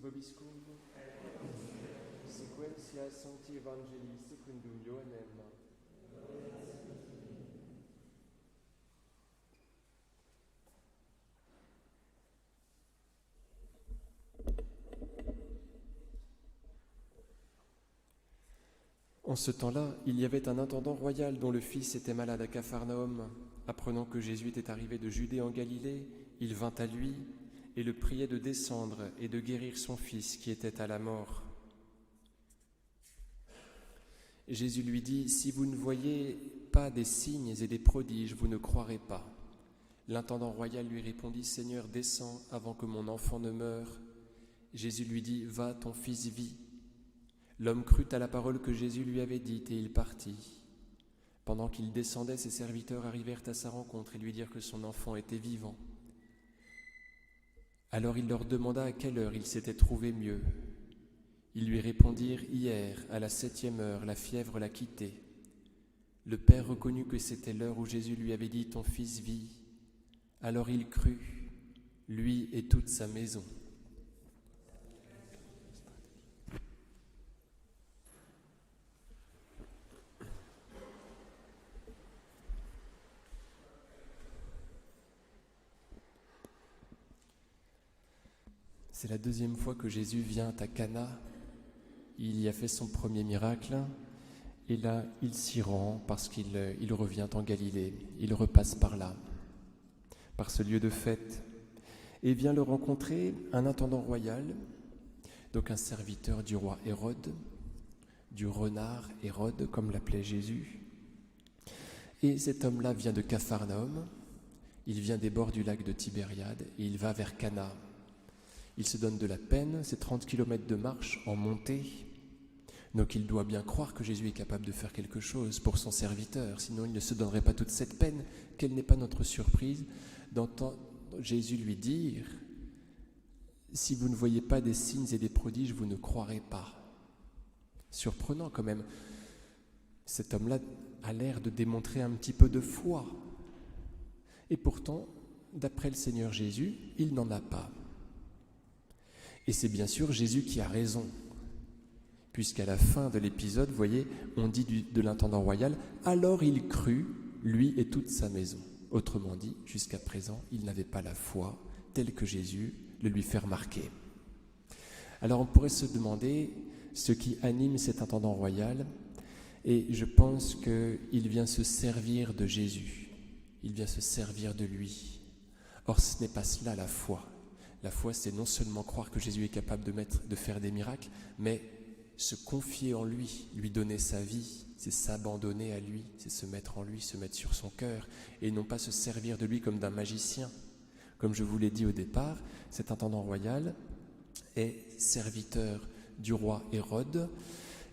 vobiscum, sequentia Sancti Evangelii secundum Ioannem. En ce temps-là, il y avait un intendant royal dont le fils était malade à Capharnaüm. Apprenant que Jésus était arrivé de Judée en Galilée, il vint à lui et le priait de descendre et de guérir son fils qui était à la mort. Jésus lui dit : « Si vous ne voyez pas des signes et des prodiges, vous ne croirez pas. » L'intendant royal lui répondit : « Seigneur, descends avant que mon enfant ne meure. » Jésus lui dit : « Va, ton fils vit. » L'homme crut à la parole que Jésus lui avait dite et il partit. Pendant qu'il descendait, ses serviteurs arrivèrent à sa rencontre et lui dirent que son enfant était vivant. Alors il leur demanda à quelle heure il s'était trouvé mieux. Ils lui répondirent : « Hier, à la 7e heure, la fièvre l'a quitté. » Le père reconnut que c'était l'heure où Jésus lui avait dit : « Ton fils vit. » Alors il crut, lui et toute sa maison. C'est la deuxième fois que Jésus vient à Cana. Il y a fait son premier miracle et là, il s'y rend parce qu'il revient en Galilée. Il repasse par là, par ce lieu de fête, et vient le rencontrer un intendant royal, donc un serviteur du roi Hérode, du renard Hérode, comme l'appelait Jésus. Et cet homme-là vient de Capharnaüm, il vient des bords du lac de Tibériade et il va vers Cana. Il se donne de la peine, c'est 30 km de marche en montée. Donc il doit bien croire que Jésus est capable de faire quelque chose pour son serviteur, sinon il ne se donnerait pas toute cette peine. Quelle n'est pas notre surprise d'entendre Jésus lui dire : « Si vous ne voyez pas des signes et des prodiges, vous ne croirez pas. » Surprenant quand même. Cet homme-là a l'air de démontrer un petit peu de foi. Et pourtant, d'après le Seigneur Jésus, il n'en a pas. Et c'est bien sûr Jésus qui a raison, puisqu'à la fin de l'épisode, vous voyez, on dit de l'intendant royal « Alors il crut, lui et toute sa maison ». Autrement dit, jusqu'à présent, il n'avait pas la foi telle que Jésus le lui fait remarquer. Alors on pourrait se demander ce qui anime cet intendant royal, et je pense qu'il vient se servir de Jésus, il vient se servir de lui. Or ce n'est pas cela la foi. La foi, c'est non seulement croire que Jésus est capable de faire des miracles, mais se confier en lui, lui donner sa vie, c'est s'abandonner à lui, c'est se mettre en lui, se mettre sur son cœur, et non pas se servir de lui comme d'un magicien. Comme je vous l'ai dit au départ, cet intendant royal est serviteur du roi Hérode,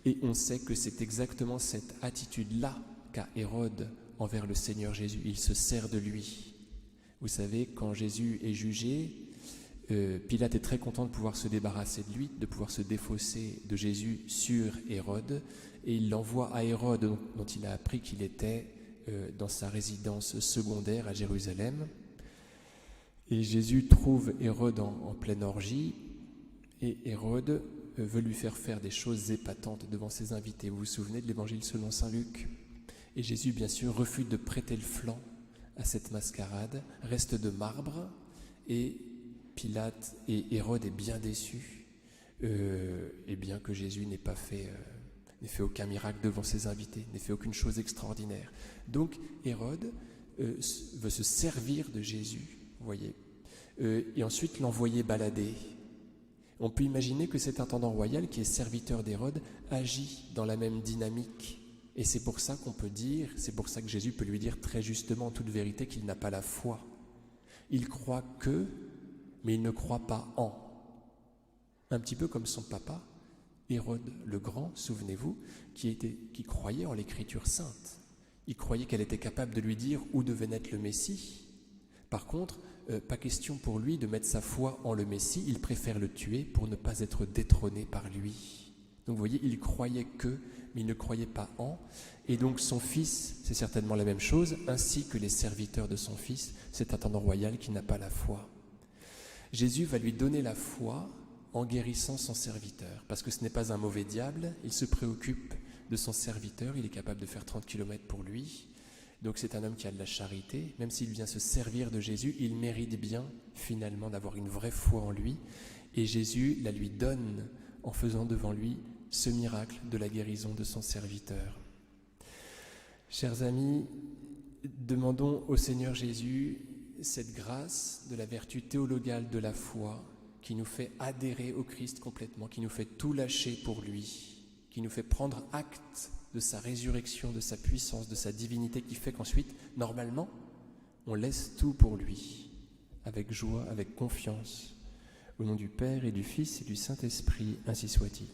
et on sait que c'est exactement cette attitude-là qu'a Hérode envers le Seigneur Jésus. Il se sert de lui. Vous savez, quand Jésus est jugé, Pilate est très content de pouvoir se débarrasser de lui, de pouvoir se défausser de Jésus sur Hérode, et il l'envoie à Hérode, dont il a appris qu'il était dans sa résidence secondaire à Jérusalem. Et Jésus trouve Hérode en pleine orgie, et Hérode veut lui faire des choses épatantes devant ses invités. Vous vous souvenez de l'évangile selon saint Luc ? Et Jésus, bien sûr, refuse de prêter le flanc à cette mascarade, reste de marbre, et Pilate et Hérode est bien déçu, et bien que Jésus n'ait fait aucun miracle devant ses invités, n'ait fait aucune chose extraordinaire. Donc Hérode veut se servir de Jésus, vous voyez, et ensuite l'envoyer balader. On peut imaginer que cet intendant royal, qui est serviteur d'Hérode, agit dans la même dynamique. Et c'est pour ça qu'on peut dire, c'est pour ça que Jésus peut lui dire très justement, en toute vérité, qu'il n'a pas la foi. Il croit que, mais il ne croit pas en. Un petit peu comme son papa, Hérode le Grand, souvenez-vous, qui croyait en l'Écriture sainte. Il croyait qu'elle était capable de lui dire où devait naître le Messie. Par contre, pas question pour lui de mettre sa foi en le Messie, il préfère le tuer pour ne pas être détrôné par lui. Donc vous voyez, il croyait que, mais il ne croyait pas en. Et donc son fils, c'est certainement la même chose, ainsi que les serviteurs de son fils, cet intendant royal qui n'a pas la foi. Jésus va lui donner la foi en guérissant son serviteur. Parce que ce n'est pas un mauvais diable, il se préoccupe de son serviteur, il est capable de faire 30 km pour lui. Donc c'est un homme qui a de la charité, même s'il vient se servir de Jésus, il mérite bien finalement d'avoir une vraie foi en lui. Et Jésus la lui donne en faisant devant lui ce miracle de la guérison de son serviteur. Chers amis, demandons au Seigneur Jésus cette grâce de la vertu théologale de la foi qui nous fait adhérer au Christ complètement, qui nous fait tout lâcher pour lui, qui nous fait prendre acte de sa résurrection, de sa puissance, de sa divinité, qui fait qu'ensuite, normalement, on laisse tout pour lui, avec joie, avec confiance, au nom du Père et du Fils et du Saint-Esprit, ainsi soit-il.